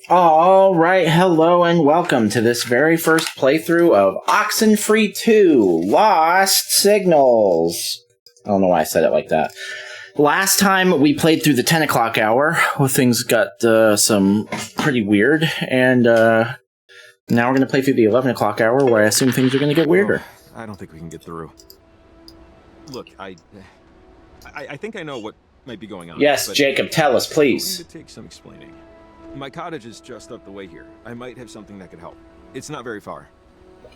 All right, hello and welcome to this very first playthrough of Oxenfree II, Lost Signals. I don't know why I said it like that. Last time we played through the 10 o'clock hour, well, things got some pretty weird, and now we're going to play through the 11 o'clock hour, where I assume things are going to get weirder. I don't think we can get through. Look, I think I know what might be going on. Yes, Jacob, tell us, please. It's going to take some explaining. My cottage is just up the way here. I might have something that could help. It's not very far.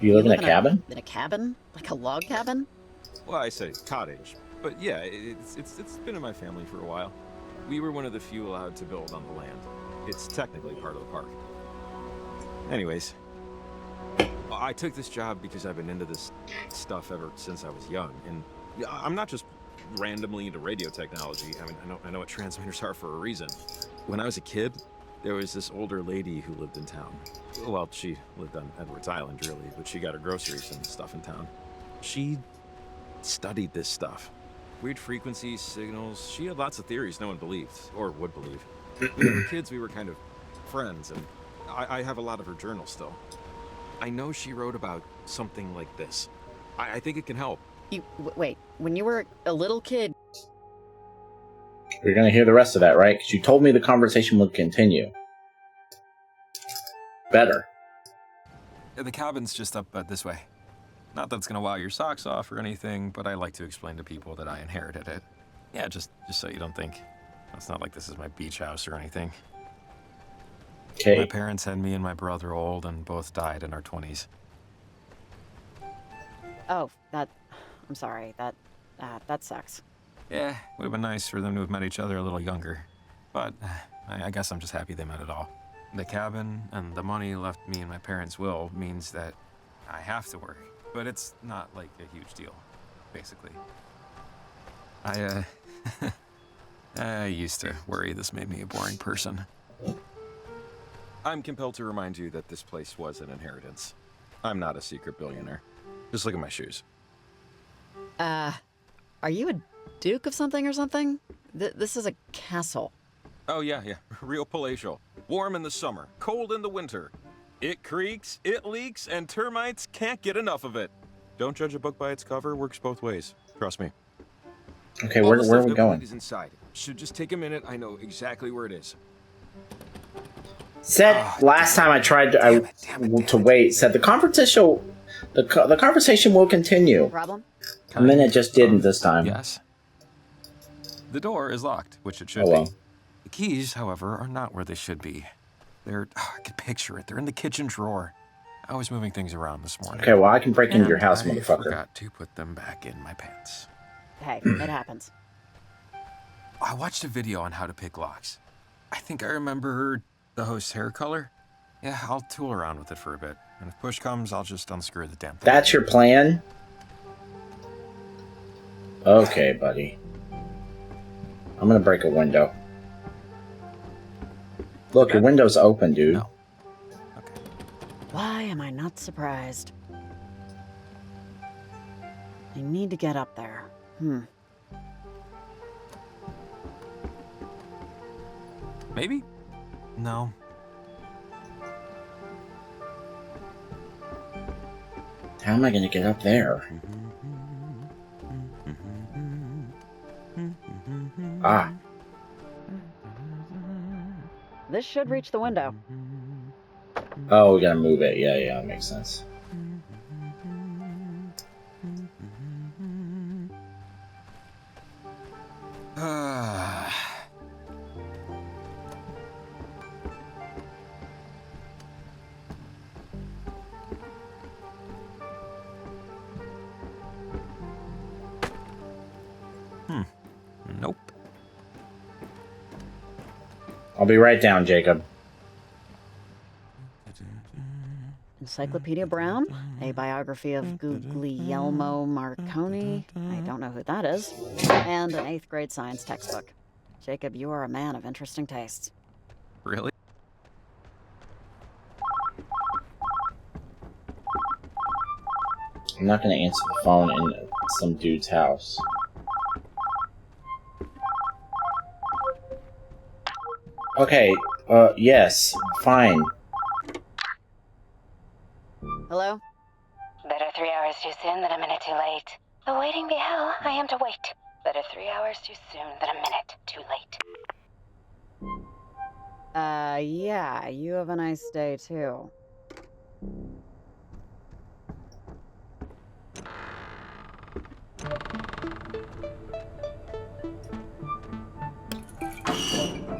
You live in a cabin? In a cabin? Like a log cabin? Well, I say cottage. But yeah, it's been in my family for a while. We were one of the few allowed to build on the land. It's technically part of the park. Anyways, I took this job because I've been into this stuff ever since I was young. And I'm not just randomly into radio technology. I mean, I know what transmitters are for a reason. When I was a kid, there was this older lady who lived in town. Well, she lived on Edwards Island, really, but she got her groceries and stuff in town. She studied this stuff. Weird frequencies, signals. She had lots of theories no one believed, or would believe. When we were kids, we were kind of friends, and I have a lot of her journals still. I know she wrote about something like this. I think it can help. Wait, when you were a little kid... We're going to hear the rest of that, right? Because you told me the conversation would continue. Better. The cabin's just up this way. Not that it's going to wow your socks off or anything, but I like to explain to people that I inherited it. Yeah, just so you don't think. It's not like this is my beach house or anything. Okay. My parents had me and my brother old and both died in our 20s. Oh, I'm sorry, that sucks. Yeah, would have been nice for them to have met each other a little younger. But I guess I'm just happy they met at all. The cabin and the money left me in my parents' will means that I have to work. But it's not like a huge deal, basically. I used to worry this made me a boring person. I'm compelled to remind you that this place was an inheritance. I'm not a secret billionaire. Just look at my shoes. Are you a duke of something or something? This is a castle. Oh, yeah. Real palatial. Warm in the summer, cold in the winter. It creaks, it leaks, and termites can't get enough of it. Don't judge a book by its cover. Works both ways. Trust me. Okay, where are we going? Is inside. Should just take a minute. I know exactly where it is. Said last time I tried to wait. Said the conversation will continue. Problem? And then it just didn't this time. Yes. The door is locked, which it should well. be. The keys, however, are not where they should be. I can picture it. They're in the kitchen drawer. I was moving things around this morning. Okay, well, I can break into your house, I motherfucker. forgot to put them back in my pants. Hey, it happens. I watched a video on how to pick locks. I think I remember the host's hair color. Yeah, I'll tool around with it for a bit. And if push comes, I'll just unscrew the damn thing. That's your plan? Okay, buddy. I'm gonna break a window. Look, your window's open, dude. No. Okay. Why am I not surprised? I need to get up there. Maybe? No. How am I gonna get up there? Ah. This should reach the window. Oh, we gotta move it. Yeah, that makes sense. Nope. I'll be right down, Jacob. Encyclopedia Brown, a biography of Guglielmo Marconi, I don't know who that is, and an 8th grade science textbook. Jacob, you are a man of interesting tastes. Really? I'm not gonna answer the phone in some dude's house. Okay, Yes. Fine. Hello? Better 3 hours too soon than a minute too late. Awaiting be hell, I am to wait. Better 3 hours too soon than a minute too late. Yeah, you have a nice day, too.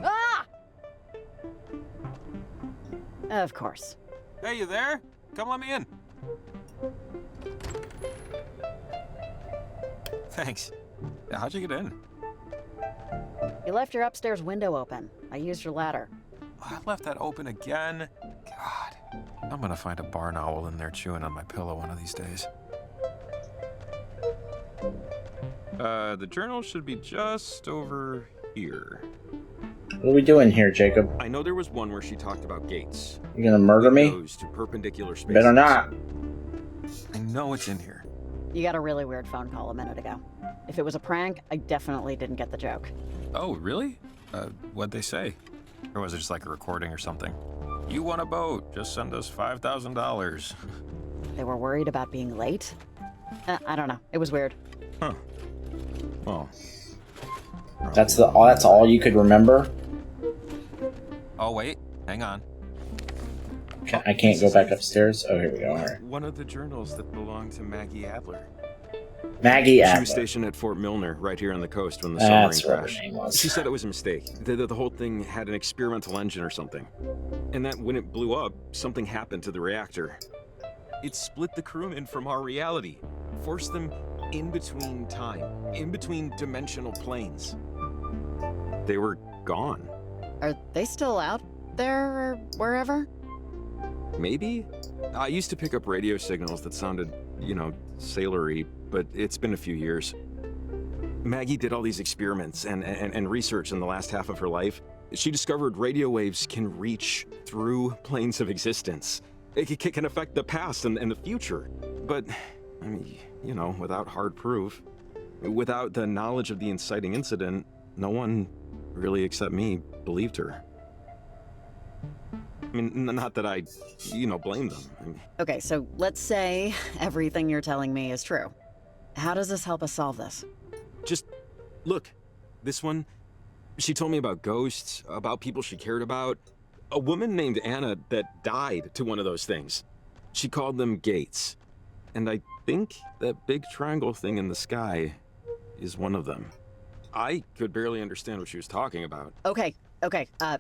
Ah! Of course. Hey, you there? Come let me in. Thanks. How'd you get in? You left your upstairs window open. I used your ladder. I left that open again. God, I'm gonna find a barn owl in there chewing on my pillow one of these days. The journal should be just over here. What are we doing here, Jacob? I know there was one where she talked about gates. You gonna murder me? Windows to perpendicular spaces. Better not. I know it's in here. You got a really weird phone call a minute ago. If it was a prank, I definitely didn't get the joke. Oh, really? What'd they say? Or was it just like a recording or something? You want a boat? Just send us $5,000. They were worried about being late? I don't know. It was weird. Huh. Well. That's all you could remember? Oh, wait. Hang on. I can't go back upstairs? Oh, here we go. All right. One of the journals that belonged to Maggie Adler. Maggie She Adler. was stationed at Fort Milner, right here on the coast when the That's submarine what her crashed. name was. She said it was a mistake. The whole thing had an experimental engine or something. And that when it blew up, something happened to the reactor. It split the crewmen from our reality, forced them in between time, in between dimensional planes. They were gone. Are they still out there or wherever? Maybe? I used to pick up radio signals that sounded, sailory, but it's been a few years. Maggie did all these experiments and research in the last half of her life. She discovered radio waves can reach through planes of existence. It can affect the past and the future. But, without hard proof, without the knowledge of the inciting incident, no one, really except me, believed her. I mean, not that I, blame them. Okay, so let's say everything you're telling me is true. How does this help us solve this? Just look, this one, she told me about ghosts, about people she cared about. A woman named Anna that died to one of those things. She called them gates. And I think that big triangle thing in the sky is one of them. I could barely understand what she was talking about. Okay,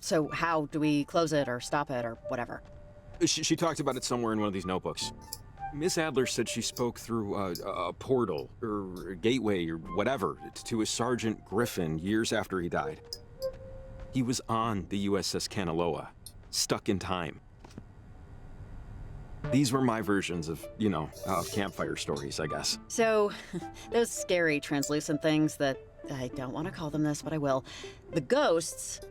so how do we close it or stop it or whatever? She talked about it somewhere in one of these notebooks. Miss Adler said she spoke through a portal, or a gateway, or whatever, to a Sergeant Griffin years after he died. He was on the USS Kanaloa, stuck in time. These were my versions of, of campfire stories, I guess. So, those scary translucent things that, I don't want to call them this, but I will. The ghosts,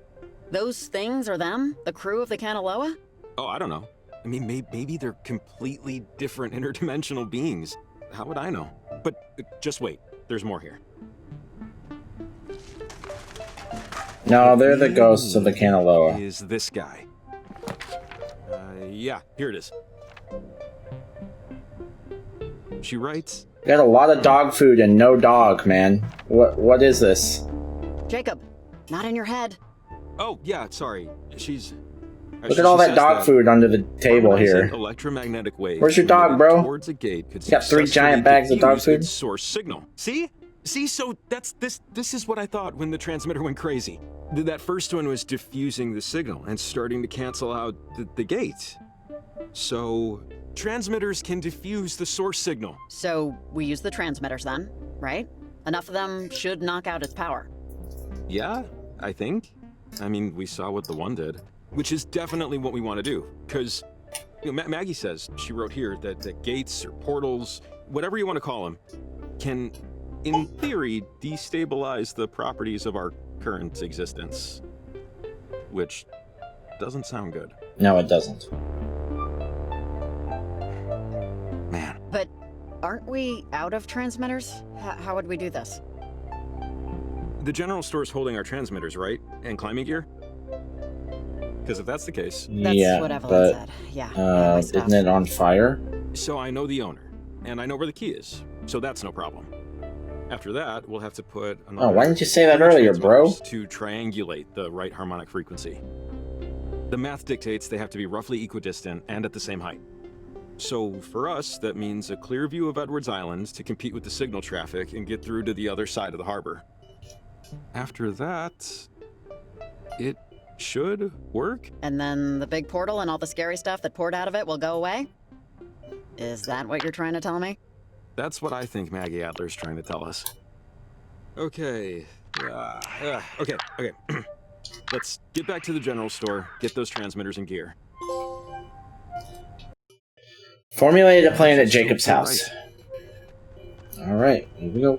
those things are them? The crew of the Kanaloa? Oh, I don't know. I mean, maybe they're completely different interdimensional beings. How would I know? But just wait, there's more here. No, they're the ghosts of the Kanaloa. Is this guy. Yeah, here it is. She writes... Got a lot of dog food and no dog, man. What is this? Jacob, not in your head. Oh, yeah, sorry. She's... Look at all that dog food under the table here. Electromagnetic waves. Where's your dog, bro? Towards a gate could You got 3 giant bags of dog food? Source signal. See, so this is what I thought when the transmitter went crazy. That first one was diffusing the signal and starting to cancel out the gate. So, transmitters can diffuse the source signal. So, we use the transmitters then, right? Enough of them should knock out its power. Yeah, I think. I mean, we saw what the one did. Which is definitely what we want to do. Because, Maggie says, she wrote here, that gates or portals, whatever you want to call them, can, in theory, destabilize the properties of our current existence. Which doesn't sound good. No, it doesn't. Man. But aren't we out of transmitters? How would we do this? The general store's holding our transmitters, right? And climbing gear? Because if that's the case, That's yeah, what Evelyn said. Yeah. My stuff. isn't it on fire? so I know the owner, and I know where the key is, so that's no problem. After that, we'll have to put Oh, why didn't you say that earlier, bro? to triangulate the right harmonic frequency. The math dictates they have to be roughly equidistant and at the same height. So for us, that means a clear view of Edwards Island to compete with the signal traffic and get through to the other side of the harbor. After that, it should work. And then the big portal and all the scary stuff that poured out of it will go away? Is that what you're trying to tell me? That's what I think Maggie Adler's trying to tell us. Okay. Okay. Let's get back to the general store, get those transmitters in gear. Formulated a plan at Jacob's house. Alright, here we go.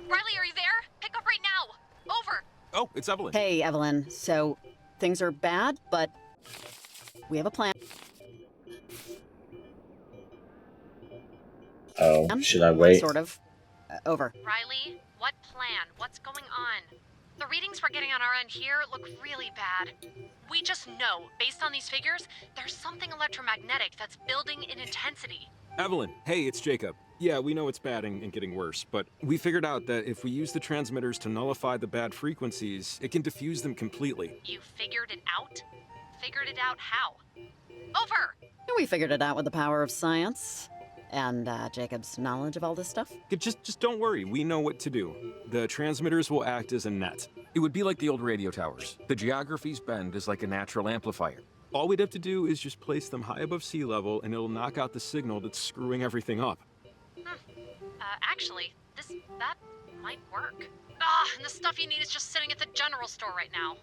Riley, are you there? Pick up right now. Over. Oh, it's Evelyn. Hey, Evelyn. So, things are bad, but we have a plan. Oh, should I wait? Sort of. Over. Riley, what plan? What's going on? The readings we're getting on our end here look really bad. We just know, based on these figures, there's something electromagnetic that's building in intensity. Evelyn, hey, it's Jacob. Yeah, we know it's bad and getting worse, but we figured out that if we use the transmitters to nullify the bad frequencies, it can diffuse them completely. You figured it out? Figured it out how? Over! We figured it out with the power of science. And Jacob's knowledge of all this stuff? Just don't worry, we know what to do. The transmitters will act as a net. It would be like the old radio towers. The geography's bend is like a natural amplifier. All we'd have to do is just place them high above sea level and it'll knock out the signal that's screwing everything up. Actually, that might work. And the stuff you need is just sitting at the general store right now.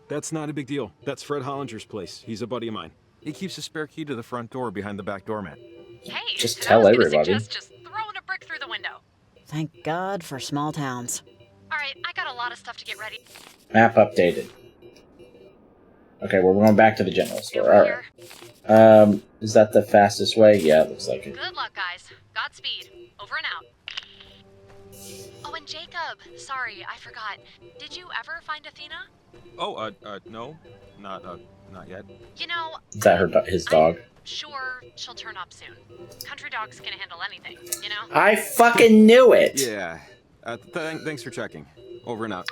That's not a big deal. That's Fred Hollinger's place. He's a buddy of mine. He keeps a spare key to the front door behind the back doormat. Hey, Just and I tell was gonna everybody. suggest just throwing a brick through the window. Thank God for small towns. All right, I got a lot of stuff to get ready. Map updated. Okay, we're going back to the general store. Over Alright. here. Is that the fastest way? Yeah, it looks like it. Good luck, guys. Godspeed. Over and out. Oh, and Jacob, sorry, I forgot. Did you ever find Athena? Oh, no. Not yet. You know, Is that his dog? I'm sure she'll turn up soon. Country dogs can handle anything, you know? I fucking knew it! Yeah. Thanks for checking. Over and out.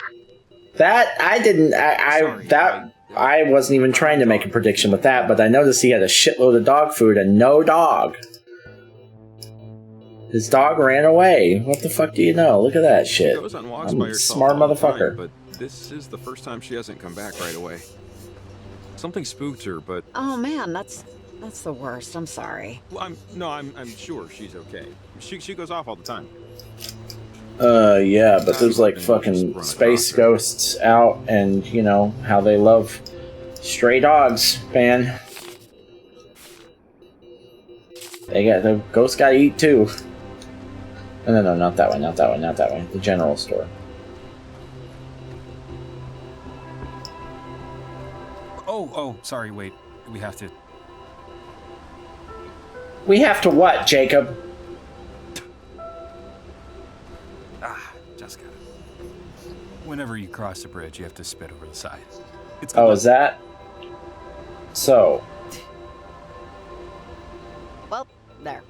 That, I didn't, I wasn't even trying to make a prediction with that, but I noticed he had a shitload of dog food and no dog. His dog ran away. What the fuck do you know? Look at that shit. She goes on walks I'm by a herself smart all the time, motherfucker. but this is the first time she hasn't come back right away. Something spooked her, but Oh man, that's the worst. I'm sorry. I'm sure she's okay. She goes off all the time. Yeah, but there's like fucking space ghosts out, and you know how they love stray dogs, man. The ghosts gotta eat too. No, not that way, not that way, not that way. The general store. Oh, sorry, wait. We have to... We have to what, Jacob? Just got it. Whenever you cross the bridge, you have to spit over the side. It's Oh, is that? So, Well, there.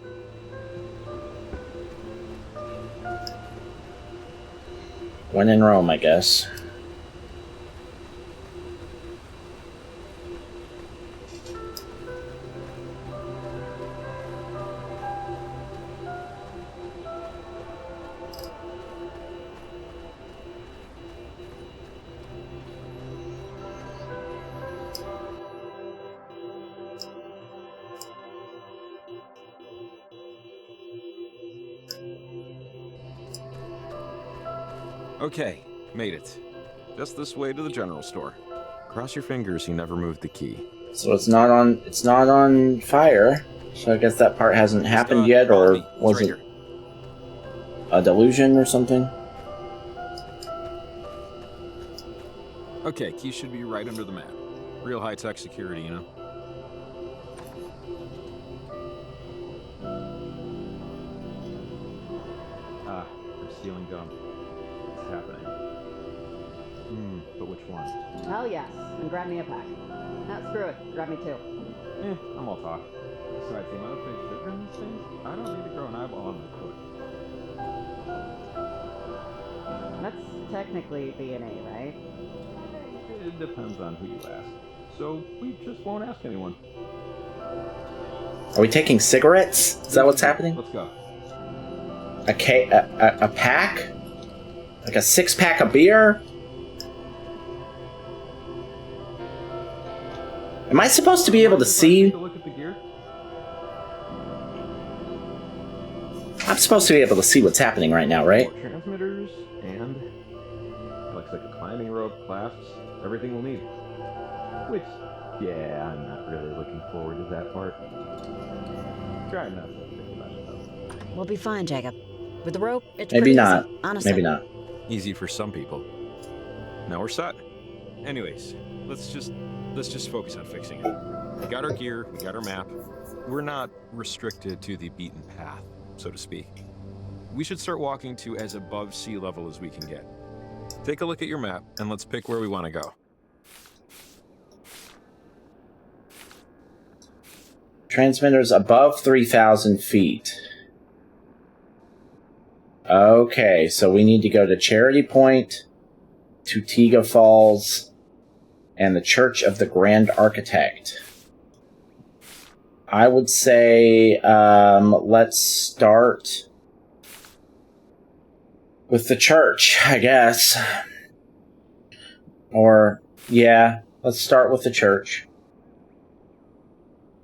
when in Rome, I guess. Okay, made it. Just this way to the general store. Cross your fingers he never moved the key. So it's not on fire. So I guess that part hasn't happened yet, follow or me. It's was right it here. a delusion or something? Okay, key should be right under the mat. Real high-tech security, you know? They're stealing gum. It's happening. but which one? Hell yes, and grab me a pack. No, screw it, grab me two. I'm all talk. Besides, the amount of fake sugar in these things, I don't need to grow an eyeball on my foot. That's technically DNA, right? It depends on who you ask. So we just won't ask anyone. Are we taking cigarettes? Is that what's happening? Let's go. A pack? Like a 6-pack of beer? Am I supposed to be able to see? Take a look at the gear. I'm supposed to be able to see what's happening right now, right? More transmitters and looks like a climbing rope, clasps, everything we'll need. Which, yeah, I'm not really looking forward to that part. Try not to think about it though. We'll be fine, Jacob. With the rope, it's Maybe pretty not. easy, honestly. Maybe not. Easy for some people. Now we're set. Anyways, let's just focus on fixing it. We got our gear, we got our map. We're not restricted to the beaten path, so to speak. We should start walking to as above sea level as we can get. Take a look at your map, and let's pick where we want to go. Transmitters above 3,000 feet. Okay, so we need to go to Charity Point, to Tega Falls, and the Church of the Grand Architect. I would say let's start with the church, I guess. Or, yeah, let's start with the church.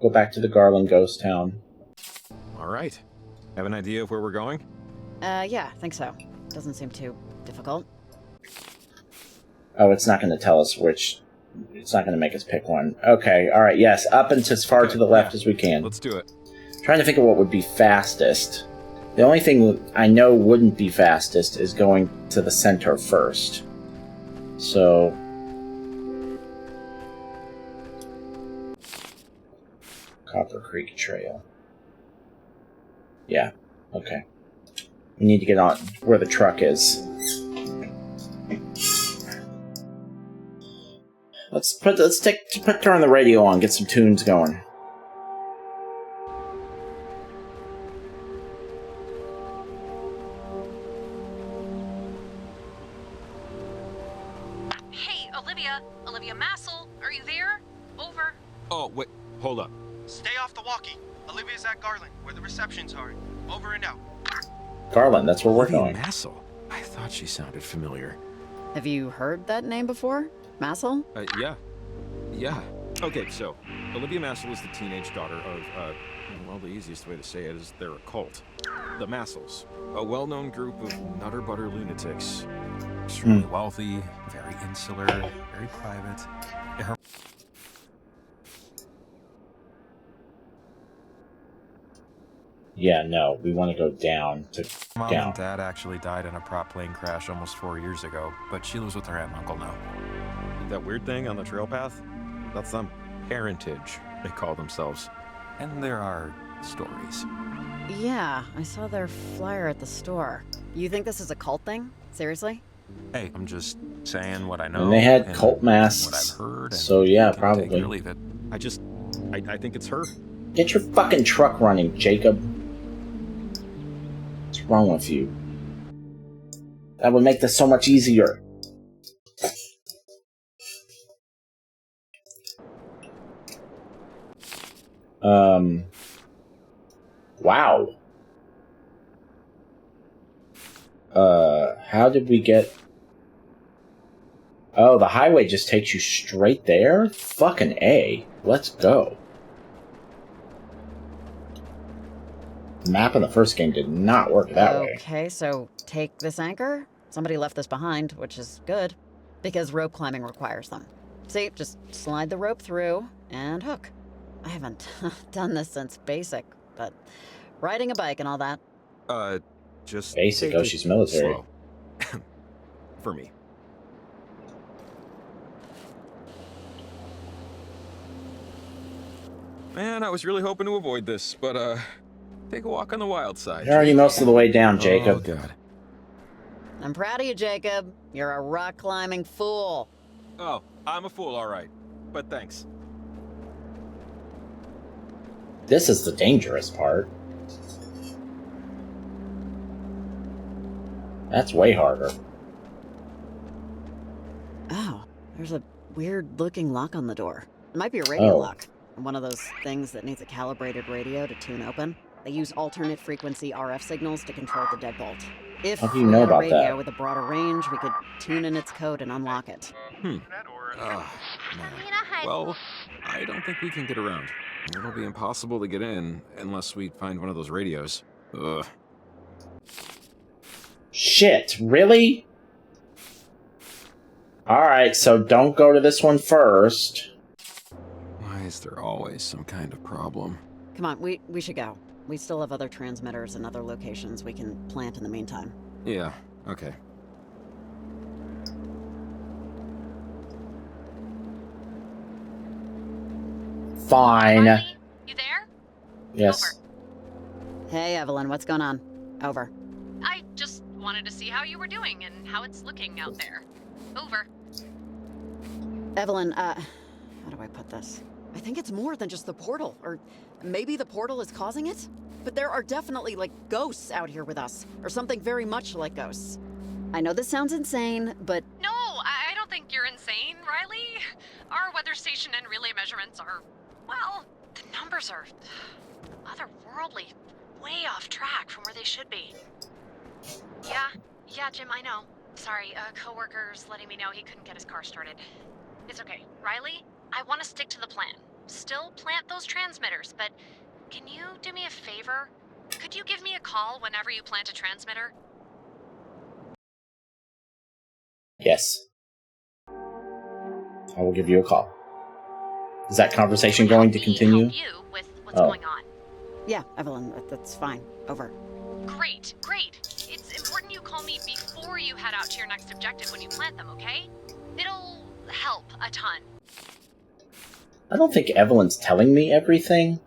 Go back to the Garland ghost town. All right. Have an idea of where we're going? Yeah, I think so. Doesn't seem too difficult. Oh, it's not going to tell us which. It's not going to make us pick one. Okay, all right, yes, up and as far to the left as we can. Let's do it. Trying to think of what would be fastest. The only thing I know wouldn't be fastest is going to the center first. So... Copper Creek Trail. Yeah, okay. We need to get on where the truck is. Let's turn the radio on, get some tunes going. Hey, Olivia Massel, are you there? Over. Oh, wait, hold up. Stay off the walkie. Olivia's at Garland, where the receptions are. Over and out. Garland, that's where we're going. Massel. I thought she sounded familiar. Have you heard that name before? Massel? Yeah. Okay, so, Olivia Massel is the teenage daughter of, well, the easiest way to say it is they're a cult. The Massels, a well-known group of nutter-butter lunatics. Extremely wealthy, very insular, very private. Yeah, no, we want to go down to Mom down. and Dad actually died in a prop plane crash almost 4 years ago, but she lives with her aunt and uncle now. That weird thing on the trail path? That's them. Parentage, they call themselves. And there are stories. Yeah, I saw their flyer at the store. You think this is a cult thing? Seriously? Hey, I'm just saying what I know. And they had and cult masks. What I've heard. And So yeah, you can take it probably. or leave it. I think it's her. Get your fucking truck running, Jacob. What's wrong with you? That would make this so much easier. Wow. How did we get... Oh, the highway just takes you straight there? Fucking A. Let's go. The map in the first game did not work that way. Okay, so take this anchor. Somebody left this behind, which is good, because rope climbing requires them. See, just slide the rope through and hook. I haven't done this since basic, but riding a bike and all that. Just... Basic, take oh, it she's military. slow. For me. Man, I was really hoping to avoid this, but, take a walk on the wild side. You're already most of the way down, Jacob. Oh, God. I'm proud of you, Jacob. You're a rock climbing fool. Oh, I'm a fool, all right. But thanks. This is the dangerous part. That's way harder. Oh, there's a weird-looking lock on the door. It might be a radio Oh. lock. One of those things that needs a calibrated radio to tune open. They use alternate frequency RF signals to control the deadbolt. If How do you we know had a about radio that? with a broader range, we could tune in its code and unlock it. Man. Well, I don't think we can get around. It'll be impossible to get in unless we find one of those radios. Ugh. Shit, really? Alright, so don't go to this one first. Why is there always some kind of problem? Come on, we should go. We still have other transmitters and other locations we can plant in the meantime. Yeah, okay. Fine. Riley, you there? Yes. Hey, Evelyn, what's going on? Over. I just wanted to see how you were doing and how it's looking out there. Over. Evelyn, how do I put this? I think it's more than just the portal, or maybe the portal is causing it? But there are definitely, like, ghosts out here with us, or something very much like ghosts. I know this sounds insane, but... No, I don't think you're insane, Riley. Our weather station and relay measurements are, well, the numbers are otherworldly, way off track from where they should be. Yeah, Jim, I know. Sorry, a coworker's letting me know he couldn't get his car started. It's okay. Riley, I want to stick to the plan. Still plant those transmitters, but can you do me a favor? Could you give me a call whenever you plant a transmitter? Yes. I will give you a call. Is that conversation Would going help to me continue? help you with what's Oh. going on. Yeah, Evelyn, that's fine. Over. Great. It's important you call me before you head out to your next objective when you plant them, okay? It'll help a ton. I don't think Evelyn's telling me everything.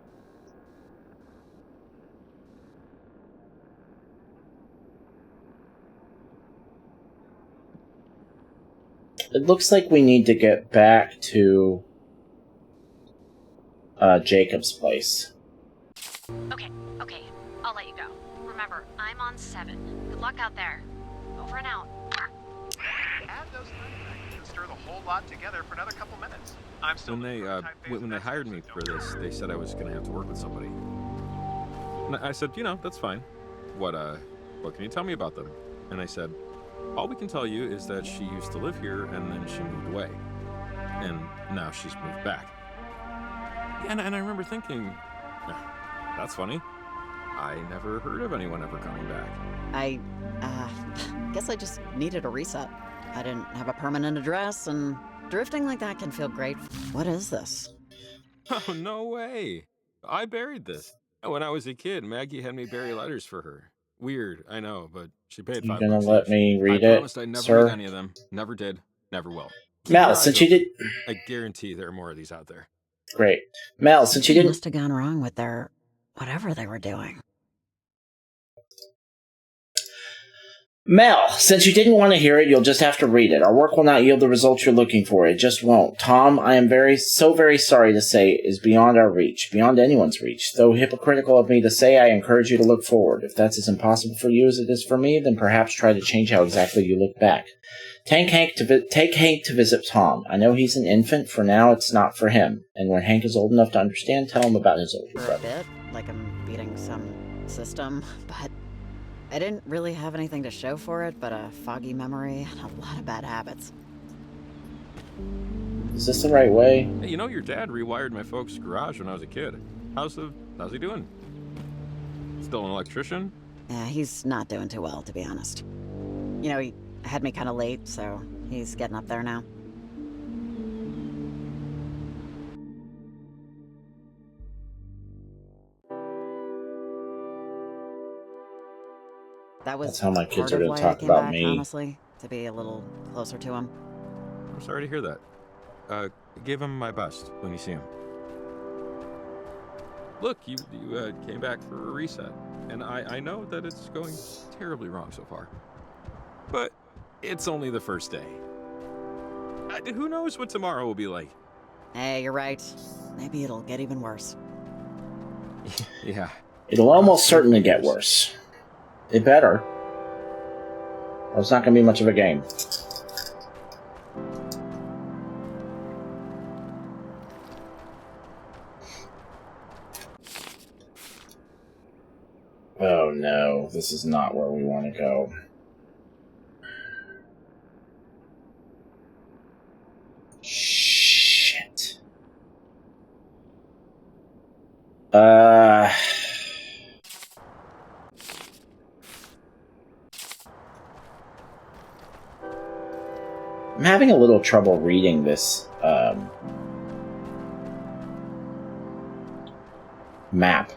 It looks like we need to get back to Jacob's place. Okay. I'll let you go. Remember, I'm on 7. Good luck out there. Over and out. Add those three and stir the whole lot together for another couple minutes. I'm still When they hired me for this, they said I was gonna have to work with somebody. And I said, that's fine. What can you tell me about them? And they said, all we can tell you is that she used to live here and then she moved away. And now she's moved back. And I remember thinking, that's funny. I never heard of anyone ever coming back. I guess I just needed a reset. I didn't have a permanent address, and drifting like that can feel great. What is this? Oh, no way. I buried this. When I was a kid, Maggie had me bury letters for her. Weird, I know, but she paid $5. You gonna let me read I it, promised I'd never sir? read any of them. Never did. Never will. Keep Mel, your eyes since you open. did... I guarantee there are more of these out there. Great. Mel, since you Something didn't... must have gone wrong with their... whatever they were doing. Mel, since you didn't want to hear it, you'll just have to read it. Our work will not yield the results you're looking for. It just won't. Tom, I am very sorry to say, is beyond our reach, beyond anyone's reach. Though hypocritical of me to say, I encourage you to look forward. If that's as impossible for you as it is for me, then perhaps try to change how exactly you look back. Take Hank to visit Tom. I know he's an infant. For now, it's not for him. And when Hank is old enough to understand, tell him about his older For a brother. bit, like I'm beating some system, but I didn't really have anything to show for it but a foggy memory and a lot of bad habits. Is this the right way? Hey, your dad rewired my folks' garage when I was a kid. How's he doing? Still an electrician? Yeah, he's not doing too well, to be honest. He had me kind of late, so he's getting up there now. That was That's how my kids part are of gonna why I talk came about back, me. honestly, to be a little closer to him. I'm sorry to hear that. Give him my best when you see him. Look, you came back for a reset, and I know that it's going terribly wrong so far. But it's only the first day. Who knows what tomorrow will be like? Hey, you're right. Maybe it'll get even worse. Yeah. It'll almost certainly get worse. It better. Or it's not going to be much of a game. Oh no, this is not where we want to go. Shit. I'm having a little trouble reading this map.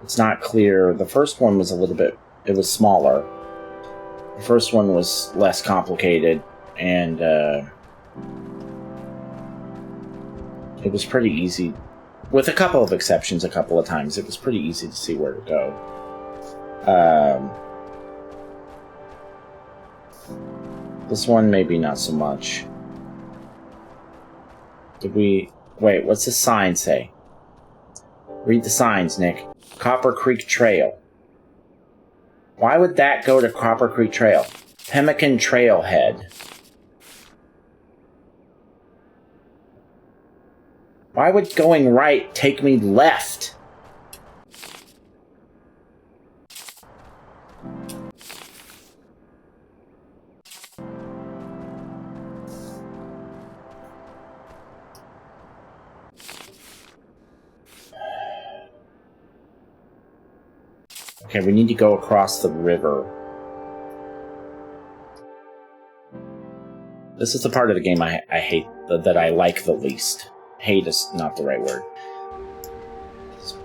It's not clear. The first one was a little bit... It was smaller. The first one was less complicated, and it was pretty easy. With a couple of exceptions a couple of times, it was pretty easy to see where to go. This one, maybe not so much. Did we... Wait, what's the sign say? Read the signs, Nick. Copper Creek Trail. Why would that go to Copper Creek Trail? Pemmican Trailhead. Why would going right take me left? Okay, we need to go across the river. This is the part of the game I hate, that I like the least. Hate is not the right word. It's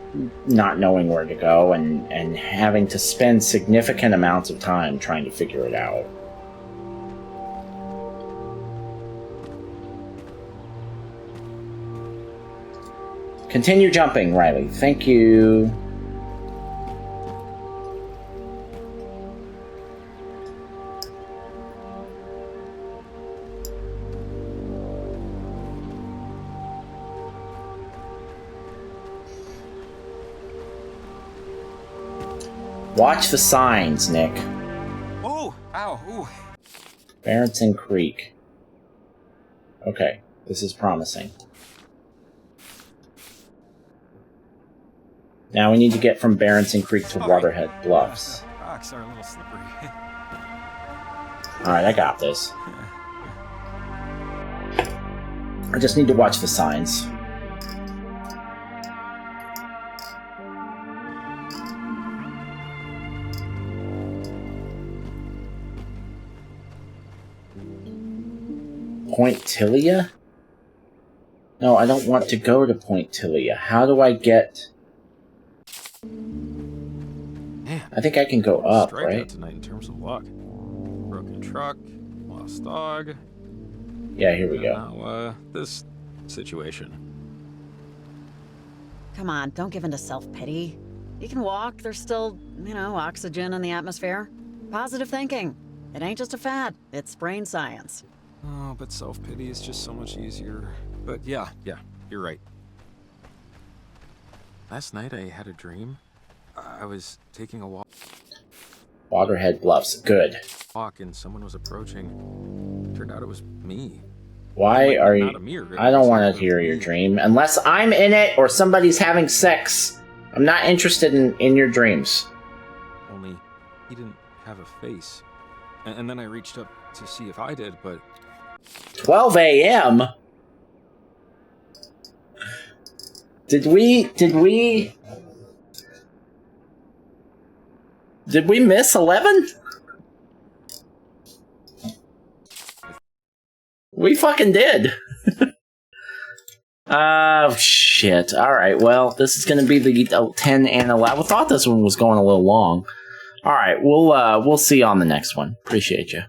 not knowing where to go and having to spend significant amounts of time trying to figure it out. Continue jumping, Riley. Thank you. Watch the signs, Nick. Oh! Ow! Ooh! Barrenton Creek. Okay, this is promising. Now we need to get from Barrenton Creek to Waterhead Bluffs. Rocks are a little slippery. Alright, I got this. I just need to watch the signs. Point Tilia? No, I don't want to go to Point Tilia. How do I get... Man, I think I can go up, strike right? out tonight in terms of luck. Broken truck, lost dog. Yeah, here we go. Now, this situation. Come on, don't give in to self-pity. You can walk, there's still, oxygen in the atmosphere. Positive thinking. It ain't just a fad, it's brain science. Oh, but self-pity is just so much easier. But yeah, you're right. Last night I had a dream. I was taking a walk Waterhead Bluffs. Good. and someone was approaching. Turned out it was me. Why are Not you... a mirror, I don't it want was to hear your me. dream. Unless I'm in it or somebody's having sex. I'm not interested in your dreams. Only he didn't have a face. And then I reached up to see if I did, but 12 a.m.? Did we miss 11? We fucking did. Oh, shit. Alright, well, this is gonna be the 10 and 11. I thought this one was going a little long. Alright, we'll see you on the next one. Appreciate you.